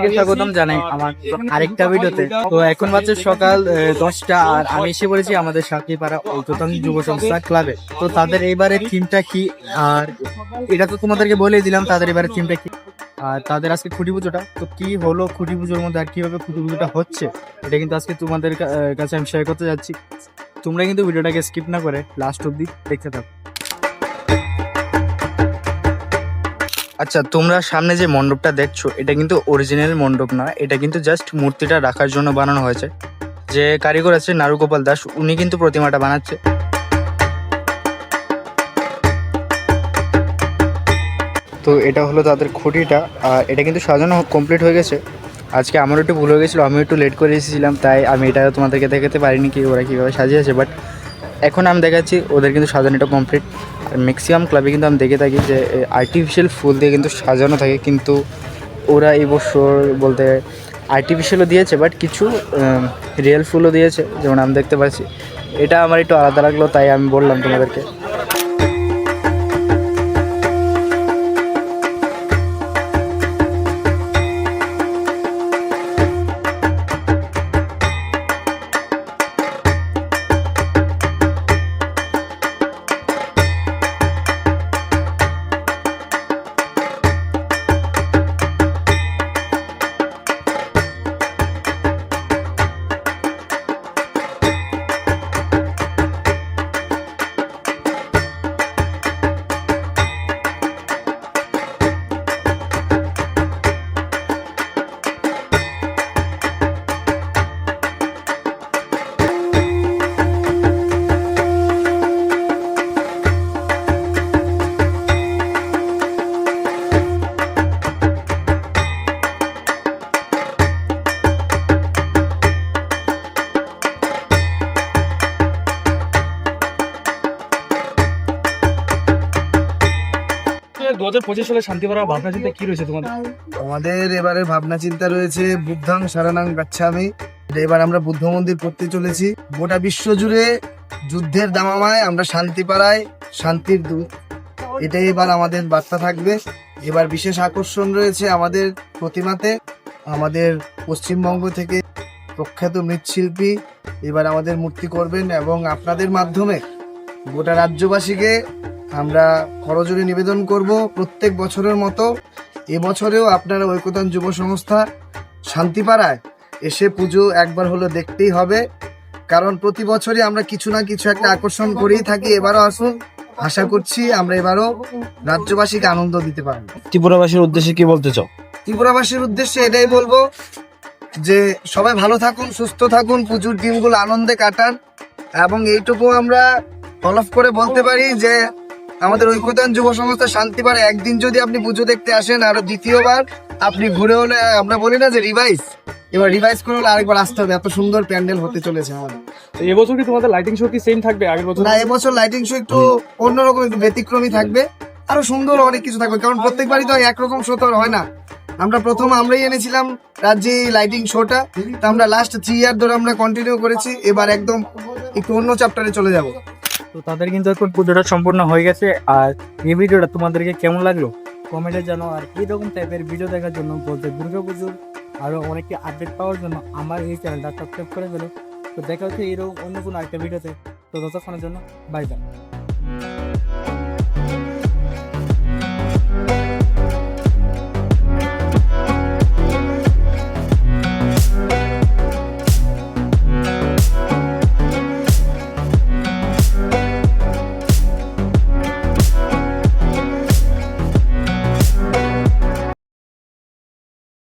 সবাইকে স্বাগতম জানাই আমার আরেকটা ভিডিওতে। তো এখন বাজে সকাল 10টা আর আমি এসে পড়েছি আমাদের সাকিপাড়া ঐক্যতান যুব সংস্থা ক্লাবে। তো তাদের এবারে থিমটা কি, আর এটা তো তোমাদেরকে বলেই দিলাম তাদের এবারে থিমটা কি। আর তাদের আজকে খুঁটি পুজোটা, তো কি হলো খুঁটি পুজোর মধ্যে আর কিভাবে খুঁটি পুজোটা হচ্ছে এটা কিন্তু আজকে তোমাদের কাছে আমি শেয়ার করতে যাচ্ছি। তোমরা কিন্তু ভিডিওটাকে স্কিপ না করে লাস্ট অব্দি দেখতে থাকো। আচ্ছা, তোমরা সামনে যে মণ্ডপটা দেখছো এটা কিন্তু অরিজিনাল মণ্ডপ না, এটা কিন্তু জাস্ট মূর্তিটা রাখার জন্য বানানো হয়েছে। যে কারিগর আছে নারুগোপাল দাস, উনি কিন্তু প্রতিমাটা বানাচ্ছে। তো এটা হলো তাদের খুঁটিটা, আর এটা কিন্তু সাজানো কমপ্লিট হয়ে গেছে। আজকে আমারও একটু ভুল হয়ে গেছিলো, আমি একটু লেট করে এসেছিলাম, তাই আমি এটা তোমাদেরকে দেখাতে পারিনি কি ওরা কীভাবে সাজিয়েছে। বাট এখন আমি দেখাচ্ছি ওদের কিন্তু সাজানোটা কমপ্লিট। ম্যাক্সিমাম ক্লাবে কিন্তু আমি দেখে থাকি যে আর্টিফিশিয়াল ফুল দিয়ে কিন্তু সাজানো থাকে, কিন্তু ওরা এই বছর বলতে আর্টিফিশিয়ালও দিয়েছে, বাট কিছু রিয়েল ফুলও দিয়েছে, যেমন আমি দেখতে পাচ্ছি। এটা আমার একটু আলাদা লাগলো, তাই আমি বললাম তোমাদেরকে। সালে শান্তিপাড়া ভাবনা চিন্তা কি রয়েছে তোমাদের? আমাদের এবারে ভাবনা চিন্তা রয়েছে বুদ্ধাং শরণাং গাচ্ছামি। এবার আমরা বুদ্ধ মন্দির করতে চলেছি। গোটা বিশ্ব জুড়ে যুদ্ধের দামামায় আমরা শান্তি পাড়ায় শান্তির দূত, এটাই এবার আমাদের বার্তা থাকবে। এবার বিশেষ আকর্ষণ রয়েছে আমাদের প্রতিমাতে। আমাদের পশ্চিমবঙ্গ থেকে প্রখ্যাত মৃৎশিল্পী এবার আমাদের মূর্তি করবেন, এবং আপনাদের মাধ্যমে গোটা রাজ্যবাসীকে আমরা করজোড়ে নিবেদন করব প্রত্যেক বছরের মতো এবছরেও আপনারা ঐক্যতান যুব সংস্থা শান্তিপাড়ায় এসে পুজো একবার হলো দেখতেই হবে, কারণ প্রতি বছরই আমরা কিছু না কিছু একটা আকর্ষণ করেই থাকি। এবারও আসুন, আশা করছি আমরা এবারও রাজ্যবাসীকে আনন্দ দিতে পারবো। ত্রিপুরাবাসীর উদ্দেশ্যে কি বলতে চাও? ত্রিপুরাবাসীর উদ্দেশ্যে এটাই বলবো যে সবাই ভালো থাকুন, সুস্থ থাকুন, পুজোর দিনগুলো আনন্দে কাটান, এবং এইটুকু আমরা ফলোআপ করে বলতে পারি যে আমাদের ঐক্যতান যুব সংস্থা শান্তিপাড়া একদিন যদি আপনি পুজো দেখতে আসেন, আর দ্বিতীয়বার আপনি ঘুরে হলে আমরা বলি না যে রিভাইজ, এবার রিভাইজ করে হলে আরেকবার আসতে হবে। এত সুন্দর প্যান্ডেল হতে চলেছে আমাদের। এবছর কি তোমাদের লাইটিং শো কি সেম থাকবে আগের বছর? না, এবছর লাইটিং শো একটু অন্যরকম, একটু ব্যতিক্রমী থাকবে, আরো সুন্দর অনেক কিছু থাকবে, কারণ প্রত্যেকবারই তো একরকম শো তো হয় না। আমরা প্রথম আমরাই এনেছিলাম রাজ্যে লাইটিং শোটা, তো আমরা লাস্ট 3 ইয়ার ধরে আমরা কন্টিনিউ করেছি। এবার একদম একটু অন্য চ্যাপ্টারে চলে যাব। তো তাদের কিন্তু এখন পুজোটা সম্পূর্ণ হয়ে গেছে। আর এই ভিডিওটা তোমাদেরকে কেমন লাগলো কমেন্টে জানো। আর এইরকম টাইপের ভিডিও দেখার জন্য বলতে দুর্গাপুজোর আরও অনেকটি আপডেট পাওয়ার জন্য আমার এই চ্যানেলটা সাবস্ক্রাইব করে দিল। তো দেখা হচ্ছে এরকম অন্য কোনো একটা ভিডিওতে। তো ততক্ষণের জন্য বাই বাই।